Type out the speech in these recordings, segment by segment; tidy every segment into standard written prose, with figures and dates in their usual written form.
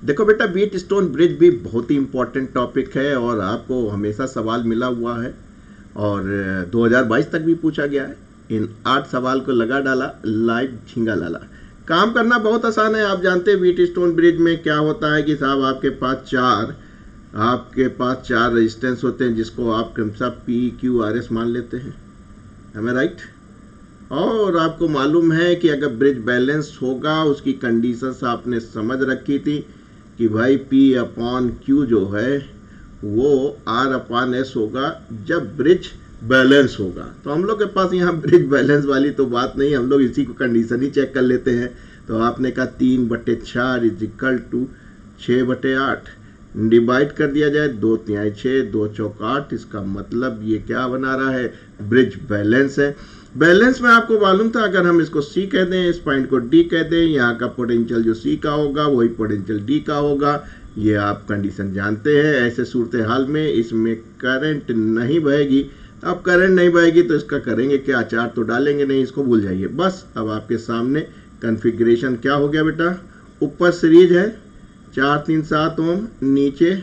देखो बेटा, wheat stone bridge भी बहुत ही इंपॉर्टेंट टॉपिक है और आपको हमेशा सवाल मिला हुआ है और 2022 तक भी पूछा गया है। इन 8 सवाल को लगा डाला, लाइव झींगा लाला। काम करना बहुत आसान है। आप जानते हैं व्हीट स्टोन ब्रिज में क्या होता है कि साहब आपके पास चार रेजिस्टेंस होते हैं जिसको आप क्रमशः PQRS मान लेते हैं। Am right? और आपको मालूम है कि अगर ब्रिज बैलेंस होगा, उसकी कंडीशंस आपने समझ रखी थी कि भाई P/Q जो है वो R/S होगा जब ब्रिज बैलेंस होगा। तो हम लोग के पास यहाँ ब्रिज बैलेंस वाली तो बात नहीं, हम लोग इसी को कंडीशन ही चेक कर लेते हैं। तो आपने कहा 3/4 = 6/8 डिवाइड कर दिया जाए, 2×3 6, 2×4 8। इसका मतलब ये क्या बना रहा है, ब्रिज बैलेंस है। बैलेंस में आपको मालूम था अगर हम इसको C कह दें, इस पॉइंट को D कह दें, यहाँ का पोटेंशियल जो C का होगा वही पोटेंशियल D का होगा। ये आप कंडीशन जानते हैं। ऐसे सूरत हाल में इसमें करंट नहीं बहेगी। अब करंट नहीं बहेगी तो इसका करेंगे क्या, चार्ज तो डालेंगे नहीं, इसको भूल जाइए बस। अब आपके सामने कन्फिग्रेशन क्या हो गया बेटा, ऊपर सीरीज है 4 3 7 ओम, नीचे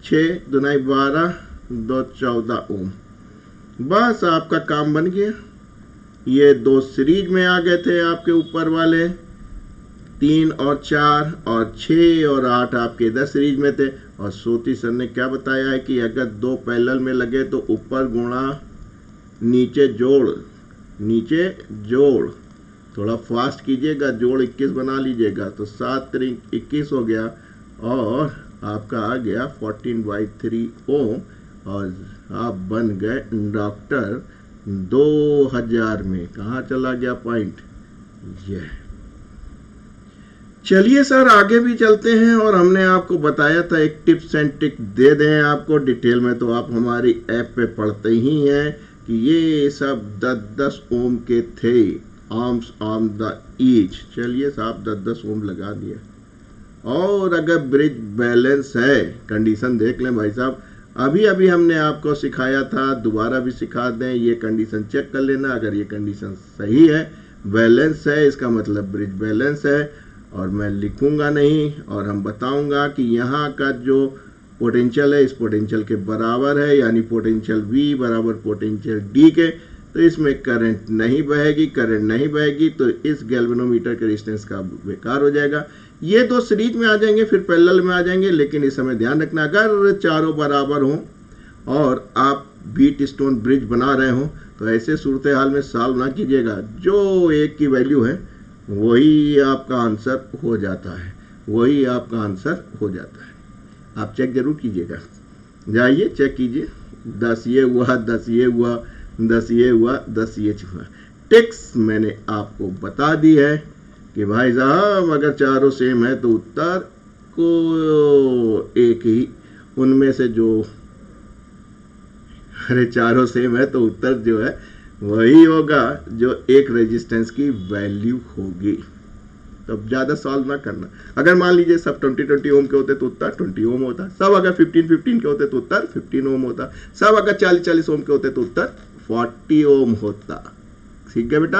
6 2 12 2 14 ओम। बस आपका काम बन गया। ये 2 सीरीज में आ गए थे आपके ऊपर वाले, 3 और 4 और 6 और 8 आपके इधर सीरीज में थे। और सोती सर ने क्या बताया है कि अगर 2 पैरेलल में लगे तो ऊपर गुणा नीचे जोड़, थोड़ा फास्ट कीजिएगा, जोड़ 21 बना लीजिएगा तो 7 3 21 हो गया और आपका आ गया 14/3 ओम और आप बन गए डॉक्टर 2000 में। कहाँ चला गया पॉइंट, ये। चलिए सर आगे भी चलते हैं और हमने आपको बताया था एक टिप्स एंड ट्रिक दे दें आपको डिटेल में, तो आप हमारी ऐप पे पढ़ते ही हैं कि ये सब 10-10 ओम के थे, आर्म्स ऑन द ईच। चलिए साहब 10-10 ओम लगा दिया। और अगर ब्रिज बैलेंस है, कंडीशन देख लें भाई साहब, अभी हमने आपको सिखाया था, दोबारा भी सिखा दें, ये कंडीशन चेक कर लेना। अगर ये कंडीशन सही है, बैलेंस है, इसका मतलब ब्रिज बैलेंस है। और मैं लिखूंगा नहीं और हम बताऊंगा कि यहाँ का जो पोटेंशियल है इस पोटेंशियल के बराबर है, यानी पोटेंशियल V बराबर पोटेंशियल D के। तो इसमें करंट नहीं बहेगी तो इस गैल्वेनोमीटर के रेजिस्टेंस का बेकार हो जाएगा। ये 2 सीरीज में आ जाएंगे, फिर पैरेलल में आ जाएंगे, लेकिन इस समय ध्यान रखना अगर चारों बराबर हों और आप व्हीट स्टोन ब्रिज बना रहे हो तो ऐसे सूरत हाल में सॉल्व ना कीजिएगा, जो एक की वैल्यू है वही आपका आंसर हो जाता है, आप चेक जरूर कीजिएगा, जाइए चेक कीजिए। 10 ये हुआ, 10 ये हुआ, 10 ये हुआ, 10 ये हुआ। टिक्स मैंने आपको बता दी है कि भाई साहब अगर चारों सेम है तो उत्तर को एक ही उनमें से जो, अरे चारों सेम है तो उत्तर जो है वही होगा जो एक रेजिस्टेंस की वैल्यू होगी। तो ज़्यादा सॉल्व ना करना। अगर मान लीजिए सब 20-20 ओम के होते तो उत्तर 20 ओम होता, सब अगर 15-15 के होते तो उत्तर 15 ओम होता, सब अगर 40-40 ओम के होते तो उत्तर 40 ओम होता। ठीक है बेटा,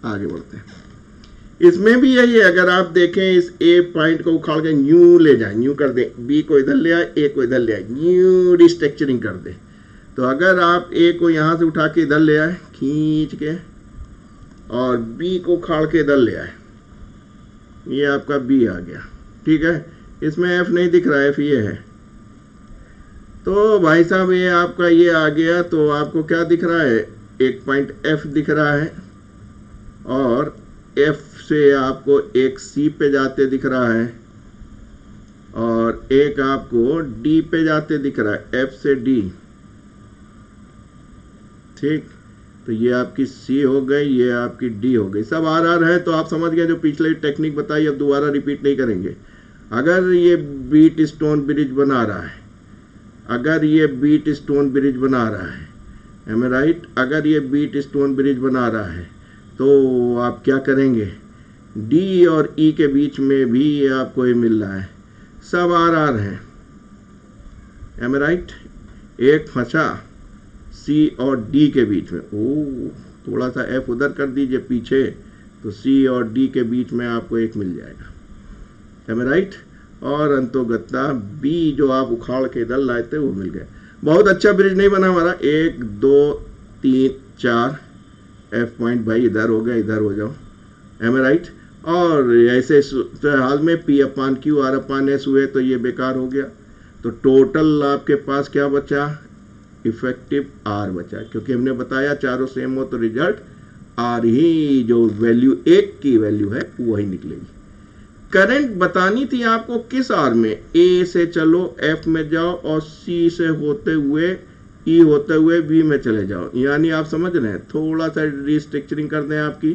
आगे बढ़ते हैं। इसमें भी यही है, अगर आप देखें इस ए पॉइंट को उखाड़ के न्यू ले जाए, न्यू कर दें, बी को इधर ले आए, ए को इधर ले आए, न्यू रिस्ट्रक्चरिंग कर दें। तो अगर आप ए को यहाँ से उठा के इधर ले आए खींच के और बी को उखाड़ के इधर ले आए, ये आपका बी आ गया। ठीक है, इसमें एफ नहीं दिख रहा है, एफ ये है। तो भाई साहब ये आपका ये आ गया, तो आपको क्या दिख रहा है, एक पॉइंट एफ दिख रहा है और एफ से आपको एक सी पे जाते दिख रहा है और एक आपको डी पे जाते दिख रहा है, एफ से डी। ठीक, तो ये आपकी सी हो गई, ये आपकी डी हो गई, सब आर है। तो आप समझ गए जो पिछले टेक्निक बताई, अब दोबारा रिपीट नहीं करेंगे। अगर ये व्हीट स्टोन ब्रिज बना रहा है, अगर ये व्हीट स्टोन ब्रिज बना रहा है, एम राइट, अगर ये व्हीट स्टोन ब्रिज बना रहा है तो आप क्या करेंगे, डी और ई के बीच में भी आपको ये मिल रहा है, सब आर है, एम राइट। एक फंसा सी और डी के बीच में, ओ थोड़ा सा एफ उधर कर दीजिए पीछे, तो सी और डी के बीच में आपको एक मिल जाएगा, एम राइट। और अंतोगत्ता बी जो आप उखाड़ के इधर लाए थे वो मिल गए। बहुत अच्छा ब्रिज नहीं बना हमारा। 1 2 3 4 एफ पॉइंट भाई इधर हो गया, इधर हो जाओ, एम राइट। और ऐसे हाल में पी अपान क्यू आर अपान एस हुए तो ये बेकार हो गया। तो टोटल आपके पास क्या बचा, इफेक्टिव आर बचा, क्योंकि हमने बताया चारों सेम हो तो रिजल्ट आर ही, जो वैल्यू एक की वैल्यू है वही निकलेगी। करंट बतानी थी आपको किस आर में, ए से चलो एफ में जाओ और सी से होते हुए ई होते हुए बी में चले जाओ। यानी आप समझ रहे हैं, थोड़ा सा रिस्ट्रक्चरिंग कर दें आपकी।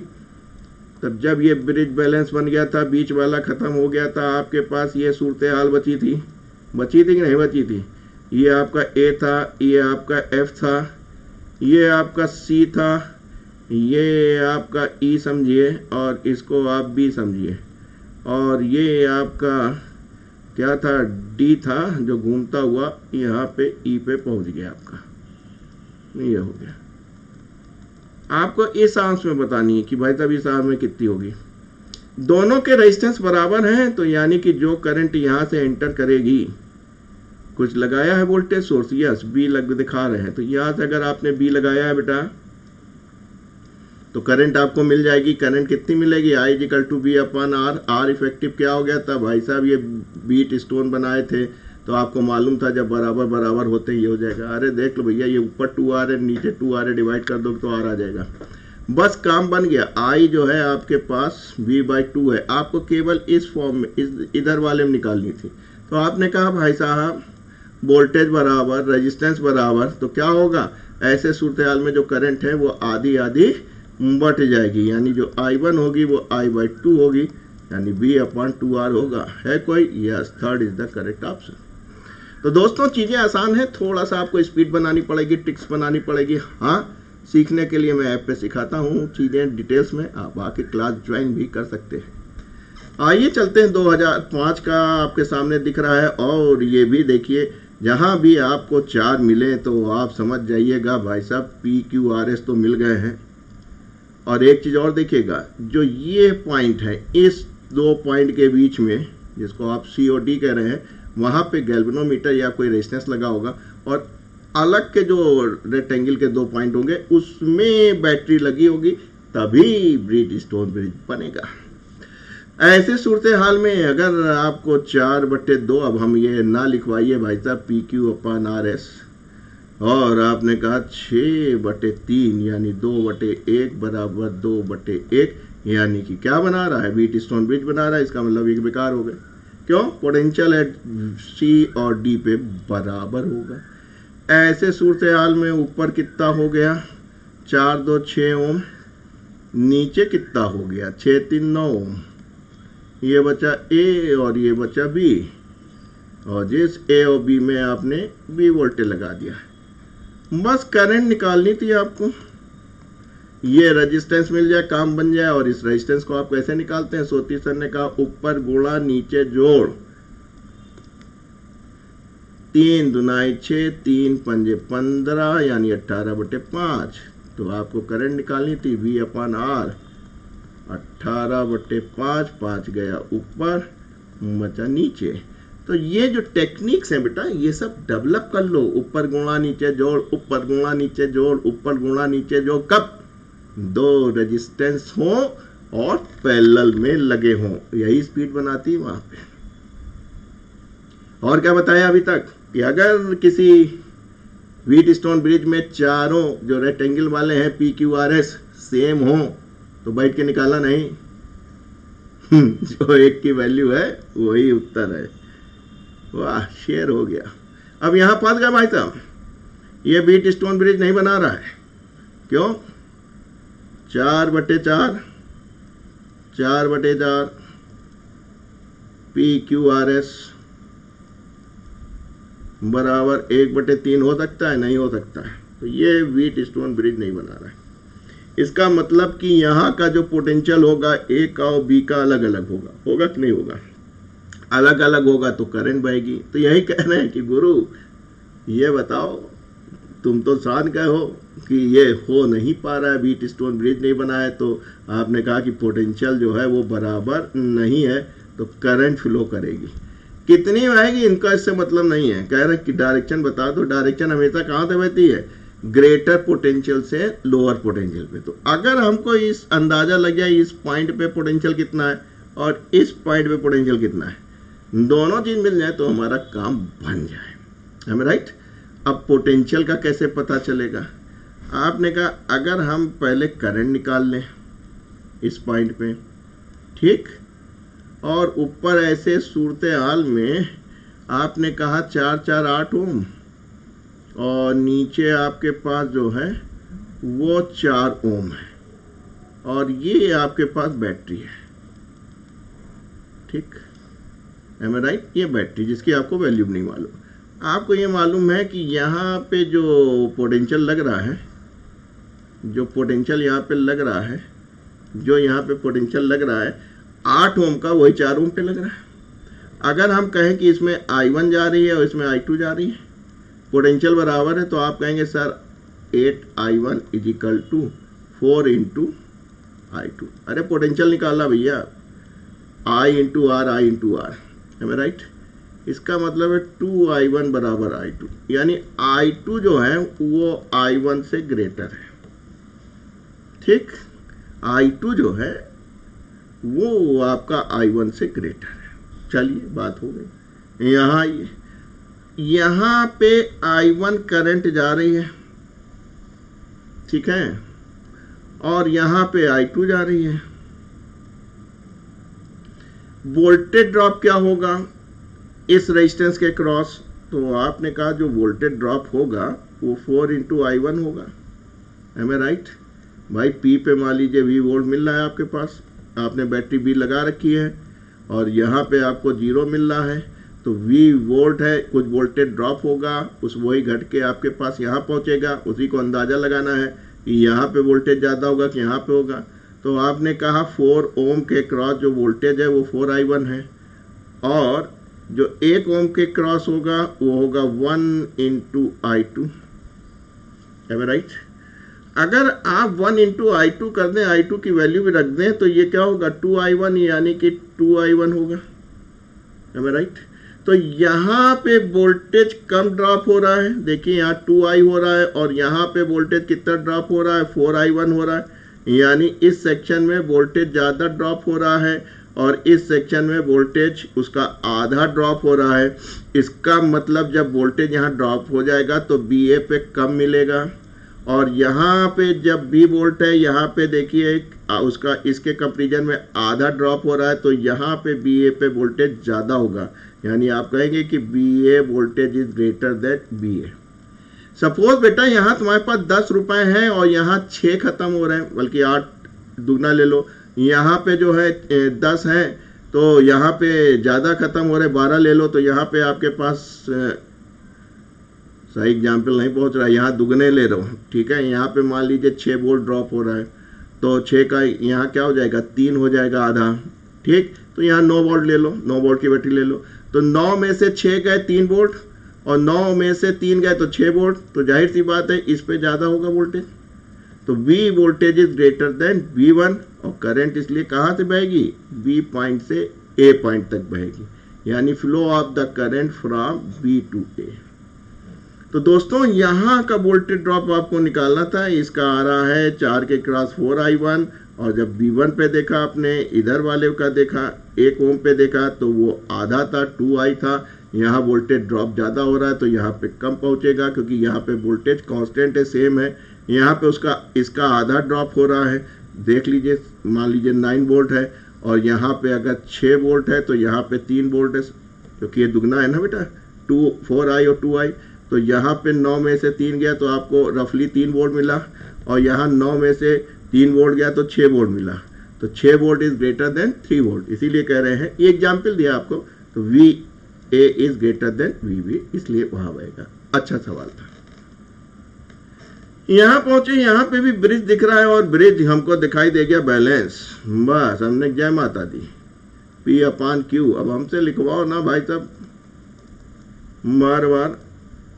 तब जब ये ब्रिज बैलेंस बन गया था, बीच वाला खत्म हो गया था, आपके पास ये सूरत हाल बची थी कि नहीं बची थी। ये आपका ए था, ये आपका एफ था, ये आपका सी था, ये आपका ई समझिए और इसको आप बी समझिए, और ये आपका क्या था, डी था जो घूमता हुआ यहाँ पे ई पे पहुँच गया आपका। ये हो गया। आपको इस आर्म्स में बतानी है कि भाई साहब इस आर्म में कितनी होगी। दोनों के रेजिस्टेंस बराबर हैं, तो यानी कि जो करंट यहाँ से एंटर करेगी, कुछ लगाया है वोल्टेज सोर्स, यस बी लग दिखा रहे हैं, तो यहाँ से अगर आपने बी लगाया है बेटा तो करंट आपको मिल जाएगी। करंट कितनी मिलेगी, I equal to B upon R. R effective क्या हो गया था भाई साहब, ये बीट स्टोन बनाए थे तो आपको मालूम था जब बराबर बराबर होते ही हो जाएगा। अरे देख लो भैया, ये ऊपर 2R है, नीचे 2R है, डिवाइड कर दो तो आर आ जाएगा। बस काम बन गया। आई जो है आपके पास V/2 है, आपको केवल इस फॉर्म में इधर वाले में निकालनी थी। तो आपने कहा भाई साहब वोल्टेज बराबर रेजिस्टेंस बराबर, तो क्या होगा, ऐसे सूरत हाल में जो करंट है वो आधी आधी बढ़ जाएगी, यानी जो I1 होगी वो I/2 होगी, यानी V/2R होगा। है कोई, yes, third is the correct option. तो दोस्तों चीज़ें आसान है, थोड़ा सा आपको स्पीड बनानी पड़ेगी, ट्रिक्स बनानी पड़ेगी। हाँ, सीखने के लिए मैं ऐप पे सिखाता हूँ चीज़ें डिटेल्स में, आप आके क्लास ज्वाइन भी कर सकते हैं। आइए चलते हैं, 2005 का आपके सामने दिख रहा है, और ये भी देखिए जहाँ भी आपको 4 मिले तो आप समझ जाइएगा भाई साहब PQRS तो मिल गए हैं। और एक चीज़ और देखिएगा, जो ये पॉइंट है इस 2 पॉइंट के बीच में, जिसको आप C और D कह रहे हैं, वहाँ पे गैल्वेनोमीटर या कोई रेजिस्टेंस लगा होगा, और अलग के जो रेक्टेंगल के 2 पॉइंट होंगे उसमें बैटरी लगी होगी, तभी ब्रिज स्टोन ब्रिज बनेगा। ऐसे सूरत हाल में अगर आपको 4/2, अब हम ये ना लिखवाइए भाई साहब PQ/RS, और आपने कहा 6/3 यानी 2/1 बराबर 2/1, यानी कि क्या बना रहा है, बीट स्टोन ब्रिज बना रहा है। इसका मतलब ये बेकार हो गए। क्यों, पोटेंशियल एट C और D पे बराबर होगा। ऐसे सूरत हाल में ऊपर कितना हो गया, 4 2 6 ओम, नीचे कितना हो गया, 6 3 9 ओम। ये बचा A और ये बचा B, और जिस A और B में आपने B वोल्टेज लगा दिया। बस करंट निकालनी थी आपको, ये रेजिस्टेंस मिल जाए, काम बन जाए। और इस रेजिस्टेंस को आप कैसे निकालते हैं, सोती सर ने कहा ऊपर गुणा नीचे जोड़, 3 दूनाई 6, 3 पंजे 15, यानी 18/5। तो आपको करंट निकालनी थी V/R, 18/5, 5 गया ऊपर, बचा नीचे। तो ये जो टेक्निक्स हैं बेटा, ये सब डेवलप कर लो। ऊपर गुणा नीचे जोड़, ऊपर गुणा नीचे जोड़, ऊपर गुणा नीचे जोड़, कब 2 रेजिस्टेंस हो और पैरेलल में लगे हों, यही स्पीड बनाती है वहां पे। और क्या बताया अभी तक कि अगर किसी व्हीट स्टोन ब्रिज में चारों जो रेक्टेंगल वाले हैं PQRS सेम हो तो बैठ के निकाला नहीं जो एक की वैल्यू है वही उत्तर है। वाह, शेयर हो गया। अब यहां फंस गया भाई साहब, ये व्हीट स्टोन ब्रिज नहीं बना रहा है। क्यों, 4/4 4/4 PQRS बराबर 1/3 हो सकता है, नहीं हो सकता है। तो ये व्हीट स्टोन ब्रिज नहीं बना रहा है। इसका मतलब कि यहाँ का जो पोटेंशियल होगा ए का और बी का अलग अलग होगा। होगा कि नहीं होगा, अलग अलग होगा तो करंट बहेगी। तो यही कह रहे हैं कि गुरु ये बताओ, तुम तो जान गए हो कि ये हो नहीं पा रहा है, व्हीट स्टोन ब्रिज नहीं बना है, तो आपने कहा कि पोटेंशियल जो है वो बराबर नहीं है तो करंट फ्लो करेगी। कितनी बहेगी इनका इससे मतलब नहीं है, कह रहे कि डायरेक्शन बता दो। डायरेक्शन हमेशा कहाँ से बहती है, ग्रेटर पोटेंशियल से लोअर पोटेंशियल पे। तो अगर हमको इस अंदाजा लग जाए इस पॉइंट पे पोटेंशियल कितना है और इस पॉइंट पे पोटेंशियल कितना है, दोनों चीज मिल जाए तो हमारा काम बन जाए, है राइट। अब पोटेंशियल का कैसे पता चलेगा, आपने कहा अगर हम पहले करंट निकाल लें इस पॉइंट पे, ठीक, और ऊपर ऐसे सूरत हाल में आपने कहा 4 4 8 ओम और नीचे आपके पास जो है वो 4 ओम है और ये आपके पास बैटरी है, ठीक, एम आई राइट। ये बैटरी जिसकी आपको वैल्यू नहीं मालूम। आपको ये मालूम है कि यहाँ पे जो पोटेंशियल लग रहा है, जो पोटेंशियल यहाँ पे लग रहा है, जो यहाँ पे पोटेंशियल लग रहा है 8 ओम का, वही 4 ओम पे लग रहा है। अगर हम कहें कि इसमें I1 जा रही है और इसमें I2 जा रही है, पोटेंशियल बराबर है, तो आप कहेंगे सर 8I1 = 4 × I2। अरे पोटेंशियल निकाला भैया, I × R, I × R, है राइट। इसका मतलब है 2I1 = I2, यानी I2 जो है वो I1 से ग्रेटर है, ठीक। I2 जो है वो आपका I1 से ग्रेटर है। चलिए बात हो गई। यहाँ पे I1 करंट जा रही है, ठीक है, और यहाँ पे I2 जा रही है। वोल्टेज ड्रॉप क्या होगा इस रेजिस्टेंस के क्रॉस, तो आपने कहा जो वोल्टेज ड्रॉप होगा वो 4 × I1 होगा, एम आई राइट। भाई पी पे मान लीजिए V वोल्ट मिल रहा है आपके पास, आपने बैटरी B लगा रखी है और यहाँ पे आपको 0 मिल रहा है, तो V वोल्ट है, कुछ वोल्टेज ड्रॉप होगा, उस वही घट के आपके पास यहाँ पहुँचेगा। उसी को अंदाज़ा लगाना है कि यहाँ पे वोल्टेज ज़्यादा होगा कि यहाँ पे होगा। तो आपने कहा 4 ओम के क्रॉस जो वोल्टेज है वो 4I1 है और जो 1 ओम के क्रॉस होगा वो होगा 1 × I2, है राइट। अगर आप 1 × I2 कर दें, I2 की वैल्यू भी रख दें, तो ये क्या होगा 2I1, यानी कि 2I1 होगा, है राइट। तो यहाँ पे वोल्टेज कम ड्रॉप हो रहा है, देखिए यहाँ 2I हो रहा है और यहाँ पे वोल्टेज कितना ड्रॉप हो रहा है 4I1 हो रहा है, यानी इस सेक्शन में वोल्टेज ज़्यादा ड्रॉप हो रहा है और इस सेक्शन में वोल्टेज उसका आधा ड्रॉप हो रहा है। इसका मतलब जब वोल्टेज यहाँ ड्रॉप हो जाएगा तो BA पे कम मिलेगा और यहाँ पे जब B वोल्ट है, यहाँ पे देखिए उसका इसके कंपैरिजन में आधा ड्रॉप हो रहा है, तो यहाँ पे BA पे वोल्टेज ज़्यादा होगा, यानी आप कहेंगे कि BA voltage is greater than BA। Suppose बेटा यहाँ तुम्हारे पास 10 रुपए हैं और यहाँ 6 खत्म हो रहे हैं, बल्कि 8 दुगना ले लो, यहाँ पे जो है 10 हैं तो यहाँ पे ज़्यादा खत्म हो रहे 12 ले लो, तो यहाँ पे आपके पास सही एग्जाम्पल नहीं पहुँच रहा है, यहाँ दुगने ले रहा हूँ, ठीक है। यहाँ पे मान लीजिए 6 वोल्ट ड्रॉप हो रहा है, तो 6 का यहाँ क्या हो जाएगा 3 हो जाएगा आधा, ठीक। तो यहाँ 9 वोल्ट ले लो, 9 वोल्ट की बैटरी ले लो, तो 9 में से 6 गए 3 वोल्ट और 9 में से 3 गए तो 6 वोल्ट, तो जाहिर सी बात है इस पे ज़्यादा होगा वोल्टेज, तो V voltage is greater than V1 और करंट इसलिए कहाँ से बहेगी B पॉइंट से A पॉइंट तक बहेगी, यानी flow of the current from B to A। तो दोस्तों यहाँ का वोल्टेज ड्रॉप आपको निकालना था, इसका आ रहा है 4 के क्रॉस 4I1 और जब V1 पे देखा आपने, इधर वाले का देखा 1 ओम पे देखा तो वो आधा था 2I था। यहाँ वोल्टेज ड्रॉप ज़्यादा हो रहा है तो यहाँ पे कम पहुँचेगा क्योंकि यहाँ पे वोल्टेज कांस्टेंट है, सेम है। यहाँ पे इसका आधा ड्रॉप हो रहा है, देख लीजिए, मान लीजिए 9 वोल्ट है और यहाँ पे अगर 6 वोल्ट है तो यहाँ पे 3 वोल्ट है, क्योंकि ये दुगना है ना बेटा, 4I और 2I। तो यहाँ पे 9 में से 3 गया तो आपको रफली 3 वोल्ट मिला और यहाँ 9 में से 3 वोल्ट गया तो 6 वोल्ट मिला, तो 6 volt is greater than 3 volt, इसीलिए कह रहे हैं, ये एग्जाम्पल दिया आपको, तो VA is greater than VB, इसलिए वहाँ बहेगा। अच्छा सवाल था। यहाँ पहुंचे, यहाँ पे भी ब्रिज दिख रहा है और ब्रिज हमको दिखाई दे गया बैलेंस, बस हमने जय माता दी, P/Q। अब हमसे लिखवाओ ना भाई साहब बार बार,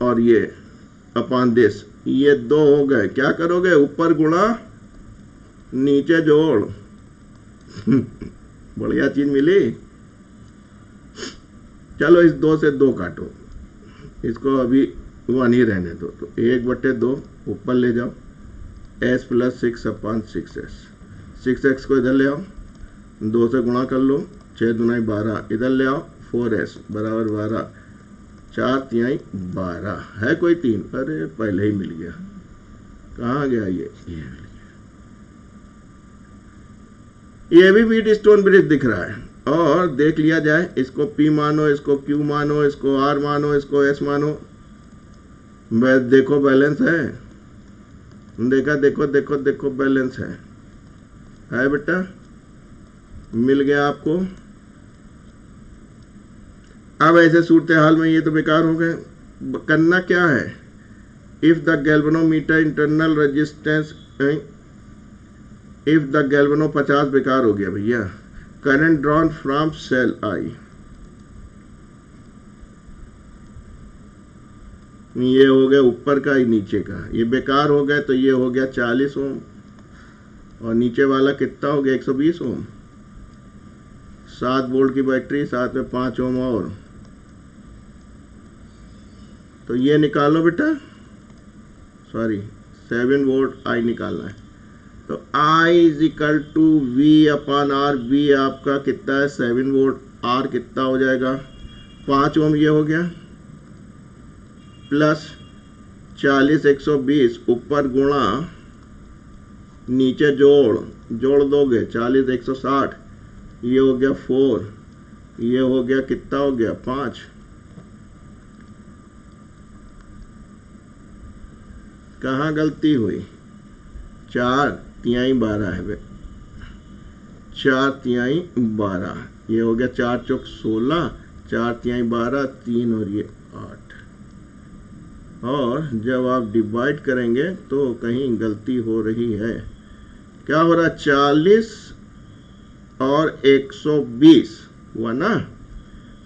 और ये अपान दिस, ये 2 हो गए, क्या करोगे ऊपर गुणा नीचे जोड़। बढ़िया चीज मिली। चलो इस 2 से 2 काटो, इसको अभी 1 ही रहने दो। तो 1/2 ऊपर ले जाओ, s + 6/6s, 6x को इधर ले आओ, 2 से गुणा कर लो, 6 दूनी 12, इधर ले आओ 4s बराबर 12, 4 तिहाई 12, है कोई 3? अरे पहले ही मिल गया, कहाँ गया ये मिल गया। ये भी व्हीटस्टोन ब्रिज दिख रहा है। और देख लिया जाए, इसको P मानो, इसको Q मानो, इसको R मानो, इसको S मानो, देखो बैलेंस है, देखा, देखो देखो देखो बैलेंस है बेटा, मिल गया आपको। अब ऐसे सूरत हाल में ये तो बेकार हो गए, करना क्या है? If the galvanometer internal resistance, if the galvano 50 बेकार हो गया भैया, current drawn from cell I, ये हो गया ऊपर का ही नीचे का, ये बेकार हो गया, तो ये हो गया 40 ओम, और नीचे वाला कितना हो गया 120 ओम, 7 वोल्ट की बैटरी, साथ में 5 ओम और, तो ये निकालो बेटा, सॉरी 7 वोल्ट आई निकालना है। तो I = V/R, V आपका कितना है 7 वोल्ट, R कितना हो जाएगा 5 ओम, ये हो गया, प्लस 40 120 ऊपर गुणा नीचे जोड़ दोगे 40 160, ये हो गया 4, ये हो गया कितना हो गया 5, कहाँ गलती हुई? 4 तिहाई 12 है, 4 तिहाई 12, ये हो गया 4 चौक 16, 4 तिहाई 12, 3 और ये 8। और जब आप डिवाइड करेंगे तो कहीं गलती हो रही है, क्या हो रहा है 40 और 120 हुआ ना,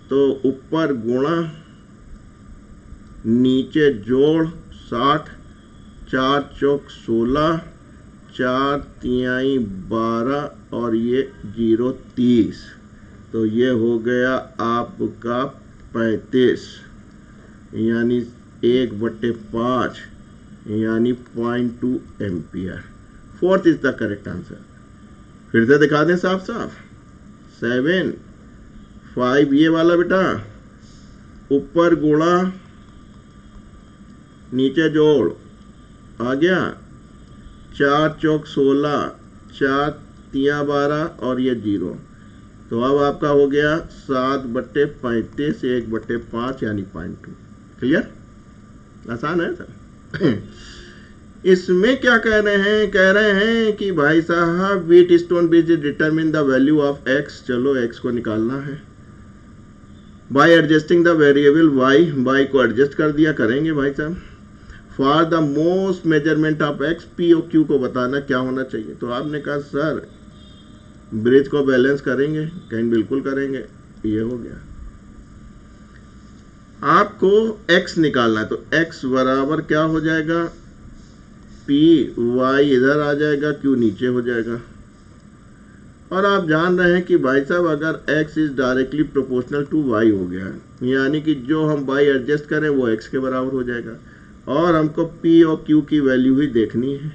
तो ऊपर गुणा नीचे जोड़ 60, 4 चौक 16, 4 तिहाई 12 और ये 0 30, तो ये हो गया आपका 35, यानी 1/5 यानी 0.2 ampere. 4th is the correct answer. फिर से दिखा दें साफ साफ, 7 5 ये वाला बेटा, ऊपर गुणा नीचे जोड़ आ गया, 4 चौक 16, 4 तिया 12 और ये 0, तो अब आपका हो गया 7/35, 1/5 यानी 0.2। क्लियर? आसान है सर। इसमें क्या कह रहे हैं? कह रहे हैं कि भाई साहब Wheatstone bridge determine the value of x। चलो x को निकालना है bye adjusting the variable y को एडजस्ट कर दिया, करेंगे भाई साहब। For the most measurement of x, p और q को बताना क्या होना चाहिए। तो आपने कहा सर ब्रिज को बैलेंस करेंगे, कहीं बिल्कुल करेंगे, ये हो गया। आपको x निकालना है, तो x बराबर क्या हो जाएगा, p y इधर आ जाएगा, q नीचे हो जाएगा। और आप जान रहे हैं कि भाई साहब अगर x is directly proportional to y हो गया, यानी कि जो हम y एडजस्ट करें वो x के बराबर हो जाएगा। और हमको p और q की वैल्यू ही देखनी है,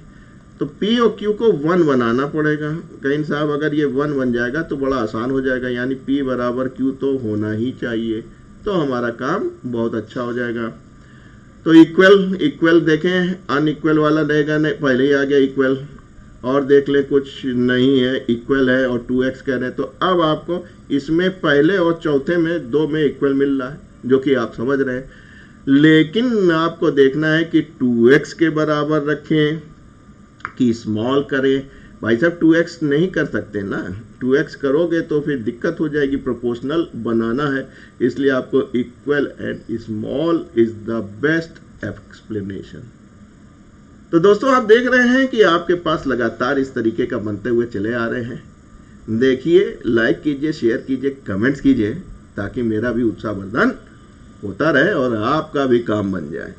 तो p और q को 1 बनाना पड़ेगा। कहीं साहब अगर ये 1 बन जाएगा तो बड़ा आसान हो जाएगा, यानी p बराबर q तो होना ही चाहिए, तो हमारा काम बहुत अच्छा हो जाएगा। तो इक्वल देखें, अनइक्वल वाला रहेगा नहीं, पहले ही आ गया इक्वल। और देख ले कुछ नहीं है, इक्वल है और 2x कह रहे हैं, तो अब आपको इसमें पहले और चौथे में 2 में इक्वल मिल रहा है, जो कि आप समझ रहे हैं। लेकिन आपको देखना है कि 2x के बराबर रखें कि स्मॉल करें। भाई साहब 2x नहीं कर सकते ना, 2x करोगे तो फिर दिक्कत हो जाएगी, प्रोपोर्शनल बनाना है, इसलिए आपको equal and small is the best explanation. तो दोस्तों आप देख रहे हैं कि आपके पास लगातार इस तरीके का बनते हुए चले आ रहे हैं। देखिए, लाइक कीजिए, शेयर कीजिए, कमेंट्स कीजिए, ताकि मेरा भी उत्साहवर्धन होता रहे और आपका भी काम बन जाए।